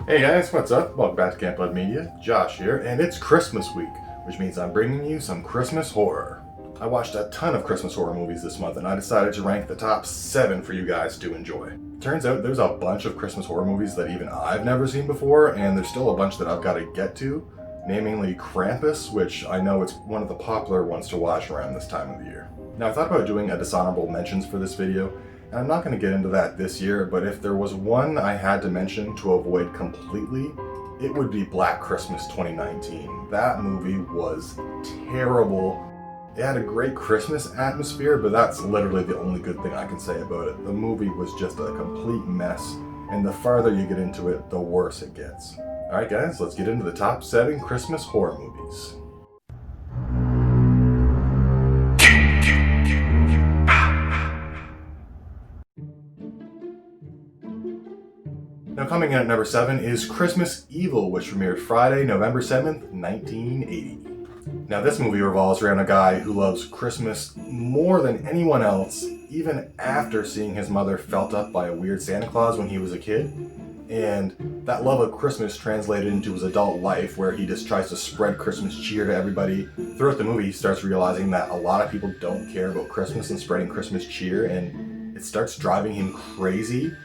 Hey guys, what's up? Welcome back to Camp Blood Media. Josh here, and it's Christmas week, which means I'm bringing you some Christmas horror. I watched a ton of Christmas horror movies this month, and I decided to rank the top 7 for you guys to enjoy. Turns out there's a bunch of Christmas horror movies that even I've never seen before, and there's still a bunch that I've got to get to, namely Krampus, which I know it's one of the popular ones to watch around this time of the year. Now, I thought about doing a dishonorable mentions for this video, and I'm not going to get into that this year, but if there was one I had to mention to avoid completely, it would be Black Christmas 2019. That movie was terrible. It had a great Christmas atmosphere, but that's literally the only good thing I can say about it. The movie was just a complete mess, and the farther you get into it, the worse it gets. Alright guys, let's get into the top 7 Christmas horror movies. Now coming in at number 7 is Christmas Evil, which premiered Friday, November 7th, 1980. Now this movie revolves around a guy who loves Christmas more than anyone else, even after seeing his mother felt up by a weird Santa Claus when he was a kid. And that love of Christmas translated into his adult life, where he just tries to spread Christmas cheer to everybody. Throughout the movie, he starts realizing that a lot of people don't care about Christmas and spreading Christmas cheer, and it starts driving him crazy.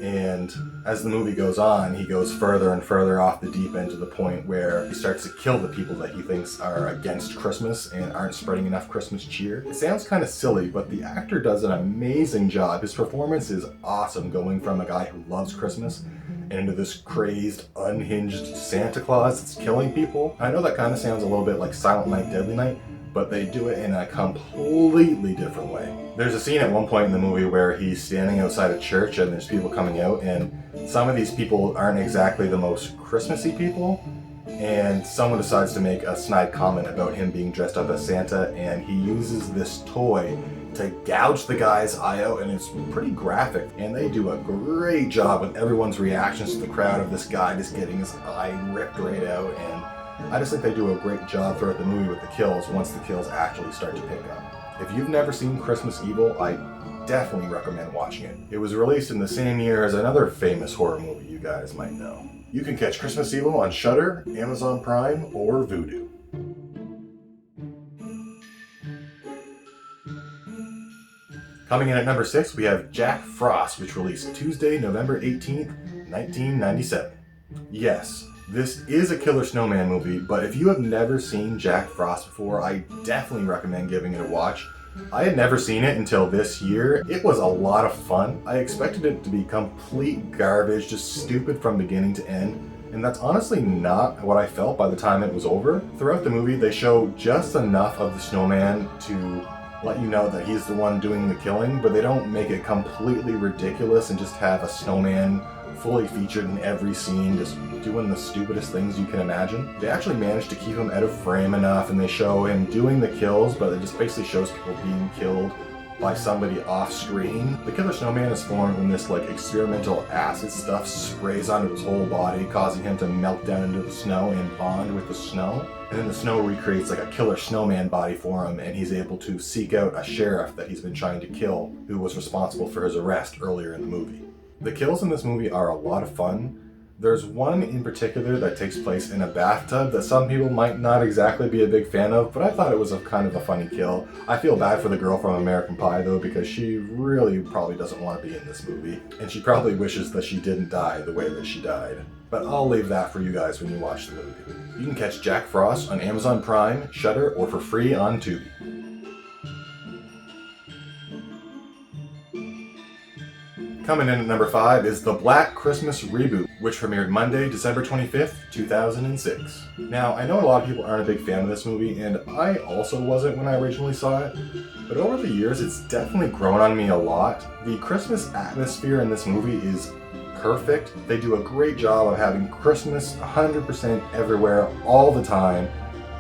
And as the movie goes on, he goes further and further off the deep end to the point where he starts to kill the people that he thinks are against Christmas and aren't spreading enough Christmas cheer. It sounds kind of silly, but the actor does an amazing job. His performance is awesome, going from a guy who loves Christmas and into this crazed, unhinged Santa Claus that's killing people. I know that kind of sounds a little bit like Silent Night, Deadly Night, but they do it in a completely different way. There's a scene at one point in the movie where he's standing outside a church and there's people coming out, and some of these people aren't exactly the most Christmassy people, and someone decides to make a snide comment about him being dressed up as Santa, and he uses this toy to gouge the guy's eye out, and it's pretty graphic, and they do a great job with everyone's reactions to the crowd of this guy just getting his eye ripped right out, and I just think they do a great job throughout the movie with the kills once the kills actually start to pick up. If you've never seen Christmas Evil, I definitely recommend watching it. It was released in the same year as another famous horror movie you guys might know. You can catch Christmas Evil on Shudder, Amazon Prime, or Vudu. Coming in at number 6, we have Jack Frost, which released Tuesday, November 18th, 1997. Yes, this is a killer snowman movie, but if you have never seen Jack Frost before, I definitely recommend giving it a watch. I had never seen it until this year. It was a lot of fun. I expected it to be complete garbage, just stupid from beginning to end, and that's honestly not what I felt by the time it was over. Throughout the movie, they show just enough of the snowman to let you know that he's the one doing the killing, but they don't make it completely ridiculous and just have a snowman fully featured in every scene, just doing the stupidest things you can imagine. They actually managed to keep him out of frame enough, and they show him doing the kills, but it just basically shows people being killed by somebody off screen. The killer snowman is formed when this experimental acid stuff sprays onto his whole body, causing him to melt down into the snow and bond with the snow. And then the snow recreates a killer snowman body for him, and he's able to seek out a sheriff that he's been trying to kill, who was responsible for his arrest earlier in the movie. The kills in this movie are a lot of fun. There's one in particular that takes place in a bathtub that some people might not exactly be a big fan of, but I thought it was a kind of a funny kill. I feel bad for the girl from American Pie though, because she really probably doesn't want to be in this movie, and she probably wishes that she didn't die the way that she died. But I'll leave that for you guys when you watch the movie. You can catch Jack Frost on Amazon Prime, Shudder, or for free on Tubi. Coming in at number 5 is The Black Christmas Reboot, which premiered Monday, December 25th, 2006. Now, I know a lot of people aren't a big fan of this movie, and I also wasn't when I originally saw it, but over the years it's definitely grown on me a lot. The Christmas atmosphere in this movie is perfect. They do a great job of having Christmas 100% everywhere, all the time.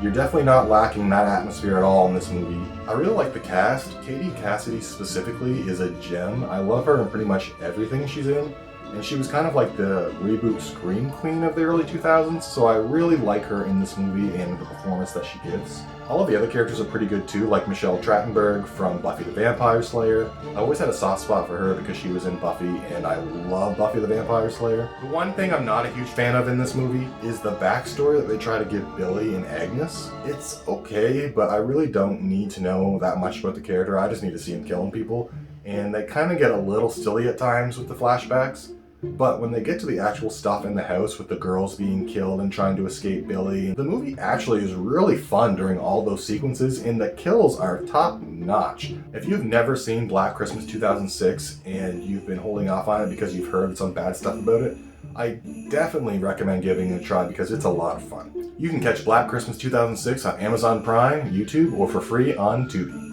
You're definitely not lacking that atmosphere at all in this movie. I really like the cast. Katie Cassidy specifically is a gem. I love her in pretty much everything she's in. and she was kind of like the reboot Scream Queen of the early 2000s, so I really like her in this movie and the performance that she gives. All of the other characters are pretty good too, like Michelle Trachtenberg from Buffy the Vampire Slayer. I always had a soft spot for her because she was in Buffy, and I love Buffy the Vampire Slayer. The one thing I'm not a huge fan of in this movie is the backstory that they try to give Billy and Agnes. It's okay, but I really don't need to know that much about the character. I just need to see him killing people. And they kind of get a little silly at times with the flashbacks. But when they get to the actual stuff in the house with the girls being killed and trying to escape Billy, the movie actually is really fun during all those sequences, and the kills are top notch. If you've never seen Black Christmas 2006 and you've been holding off on it because you've heard some bad stuff about it, I definitely recommend giving it a try because it's a lot of fun. You can catch Black Christmas 2006 on Amazon Prime, YouTube, or for free on Tubi.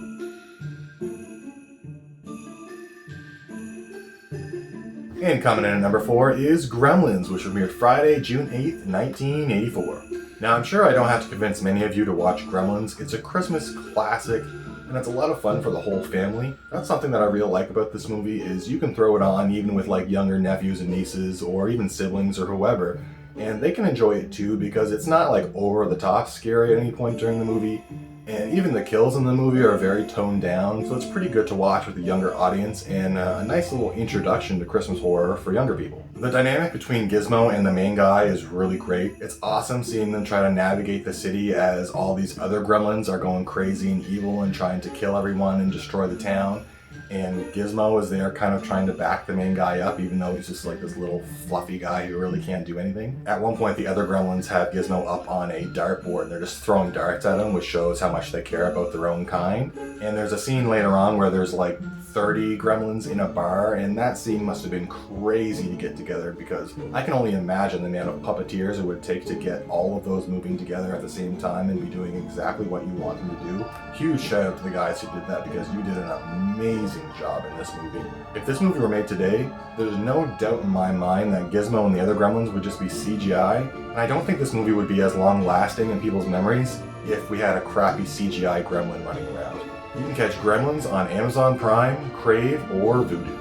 And coming in at number 4 is Gremlins, which premiered Friday, June 8th, 1984. Now, I'm sure I don't have to convince many of you to watch Gremlins. It's a Christmas classic, and it's a lot of fun for the whole family. That's something that I really like about this movie, is you can throw it on even with like younger nephews and nieces, or even siblings or whoever, and they can enjoy it too because it's not like over the top scary at any point during the movie. And even the kills in the movie are very toned down, so it's pretty good to watch with a younger audience and a nice little introduction to Christmas horror for younger people. The dynamic between Gizmo and the main guy is really great. It's awesome seeing them try to navigate the city as all these other gremlins are going crazy and evil and trying to kill everyone and destroy the town. And Gizmo is there kind of trying to back the main guy up, even though he's just like this little fluffy guy who really can't do anything. At one point, the other gremlins have Gizmo up on a dartboard, and they're just throwing darts at him, which shows how much they care about their own kind. And there's a scene later on where there's like 30 gremlins in a bar, and that scene must have been crazy to get together because I can only imagine the amount of puppeteers it would take to get all of those moving together at the same time and be doing exactly what you want them to do. Huge shout out to the guys who did that because you did an amazing job in this movie. If this movie were made today, there's no doubt in my mind that Gizmo and the other gremlins would just be CGI, and I don't think this movie would be as long lasting in people's memories if we had a crappy CGI gremlin running around. You can catch Gremlins on Amazon Prime, Crave, or Vudu.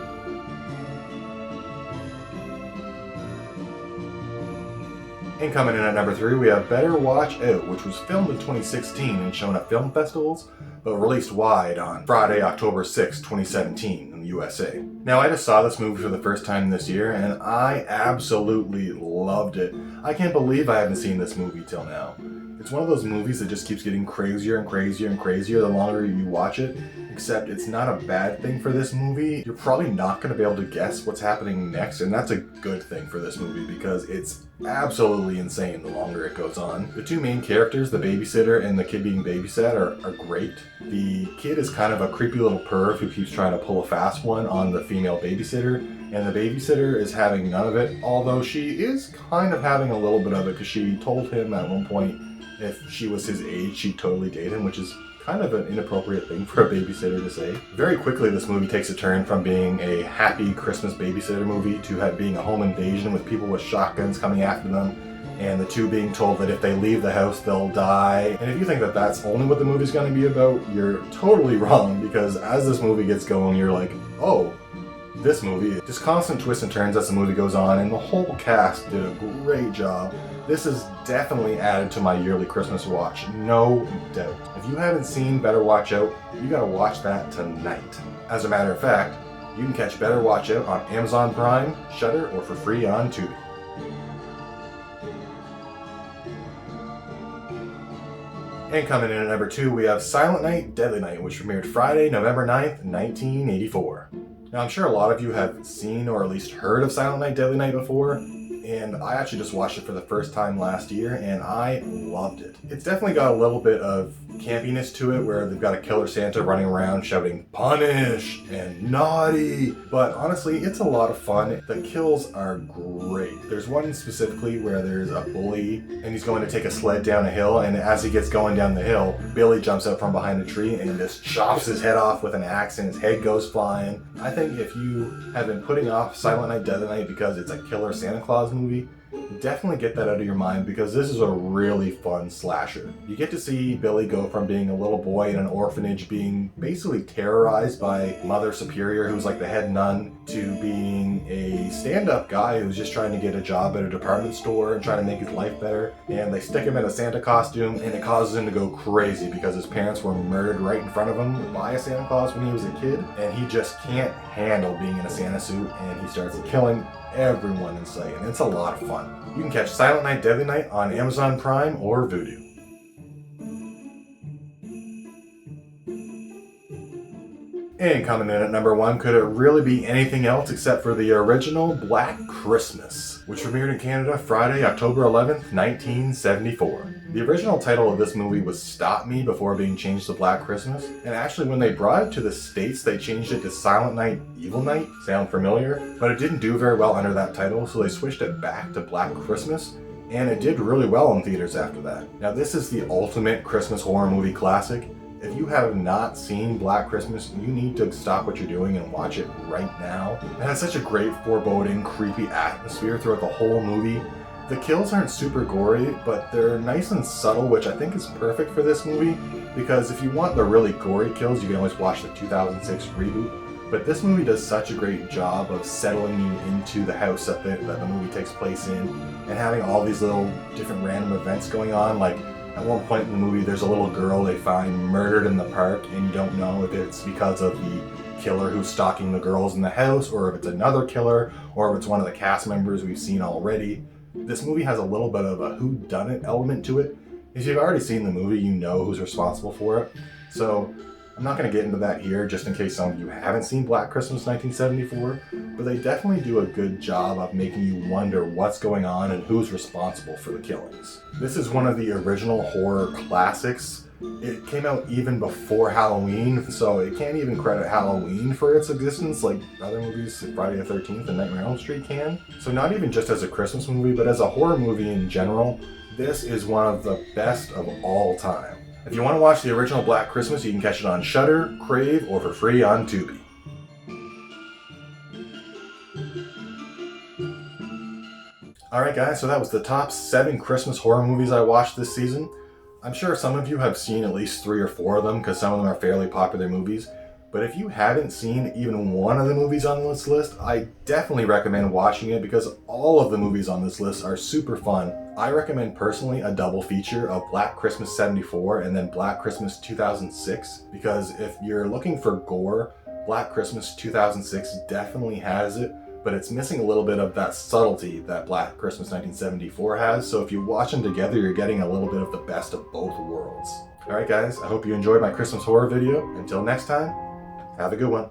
And coming in at number 3, we have Better Watch Out, which was filmed in 2016 and shown at film festivals, but released wide on Friday, October 6, 2017 in the USA. Now, I just saw this movie for the first time this year, and I absolutely loved it. I can't believe I haven't seen this movie till now. It's one of those movies that just keeps getting crazier and crazier and crazier the longer you watch it, except it's not a bad thing for this movie. You're probably not going to be able to guess what's happening next, and that's a good thing for this movie because it's absolutely insane the longer it goes on. The two main characters, the babysitter and the kid being babysat, are great. The kid is kind of a creepy little perv who keeps trying to pull a fast one on the female babysitter, and the babysitter is having none of it, although she is kind of having a little bit of it because she told him at one point if she was his age, she'd totally date him, which is kind of an inappropriate thing for a babysitter to say. Very quickly, this movie takes a turn from being a happy Christmas babysitter movie to being a home invasion with people with shotguns coming after them, and the two being told that if they leave the house, they'll die. And if you think that that's only what the movie's going to be about, you're totally wrong, because as this movie gets going, you're like, oh, this movie, just constant twists and turns as the movie goes on, and the whole cast did a great job. This is definitely added to my yearly Christmas watch, no doubt. If you haven't seen Better Watch Out, you gotta watch that tonight. As a matter of fact, you can catch Better Watch Out on Amazon Prime, Shudder, or for free on Tubi. And coming in at number 2, we have Silent Night, Deadly Night, which premiered Friday, November 9th, 1984. Now, I'm sure a lot of you have seen or at least heard of Silent Night, Deadly Night before, and I actually just watched it for the first time last year, and I loved it. It's definitely got a little bit of campiness to it, where they've got a killer Santa running around shouting, "Punish!" and "Naughty!" But honestly, it's a lot of fun. The kills are great. There's one specifically where there's a bully, and he's going to take a sled down a hill, and as he gets going down the hill, Billy jumps out from behind a tree and just chops his head off with an axe, and his head goes flying. I think if you have been putting off Silent Night, Deadly Night because it's a killer Santa Claus movie, definitely get that out of your mind because this is a really fun slasher. You get to see Billy go from being a little boy in an orphanage being basically terrorized by Mother Superior, who's like the head nun, to being a stand-up guy who's just trying to get a job at a department store and trying to make his life better. And they stick him in a Santa costume, and it causes him to go crazy because his parents were murdered right in front of him by a Santa Claus when he was a kid, and he just can't handle being in a Santa suit, and he starts killing everyone in sight, and it's a lot of fun. You can catch Silent Night, Deadly Night on Amazon Prime or Vudu. And coming in at number 1, could it really be anything else except for the original Black Christmas, which premiered in Canada Friday, October 11th, 1974. The original title of this movie was Stop Me before being changed to Black Christmas, and actually when they brought it to the States, they changed it to Silent Night, Evil Night. Sound familiar? But it didn't do very well under that title, so they switched it back to Black Christmas, and it did really well in theaters after that. Now this is the ultimate Christmas horror movie classic. If you have not seen Black Christmas, you need to stop what you're doing and watch it right now. It has such a great foreboding, creepy atmosphere throughout the whole movie. The kills aren't super gory, but they're nice and subtle, which I think is perfect for this movie, because if you want the really gory kills, you can always watch the 2006 reboot. But this movie does such a great job of settling you into the house that the movie takes place in, and having all these little different random events going on. Like, at one point in the movie, there's a little girl they find murdered in the park, and you don't know if it's because of the killer who's stalking the girls in the house, or if it's another killer, or if it's one of the cast members we've seen already. This movie has a little bit of a whodunit element to it. If you've already seen the movie, you know who's responsible for it. So I'm not going to get into that here, just in case some of you haven't seen Black Christmas 1974, but they definitely do a good job of making you wonder what's going on and who's responsible for the killings. This is one of the original horror classics. It came out even before Halloween, so it can't even credit Halloween for its existence like other movies, like Friday the 13th and Nightmare on Elm Street can. So not even just as a Christmas movie, but as a horror movie in general, this is one of the best of all time. If you want to watch the original Black Christmas, you can catch it on Shudder, Crave, or for free on Tubi. Alright guys, so that was the top 7 Christmas horror movies I watched this season. I'm sure some of you have seen at least 3 or 4 of them because some of them are fairly popular movies. But if you haven't seen even one of the movies on this list, I definitely recommend watching it because all of the movies on this list are super fun. I recommend personally a double feature of Black Christmas 74 and then Black Christmas 2006, because if you're looking for gore, Black Christmas 2006 definitely has it, but it's missing a little bit of that subtlety that Black Christmas 1974 has, so if you watch them together, you're getting a little bit of the best of both worlds. Alright guys, I hope you enjoyed my Christmas horror video. Until next time, have a good one.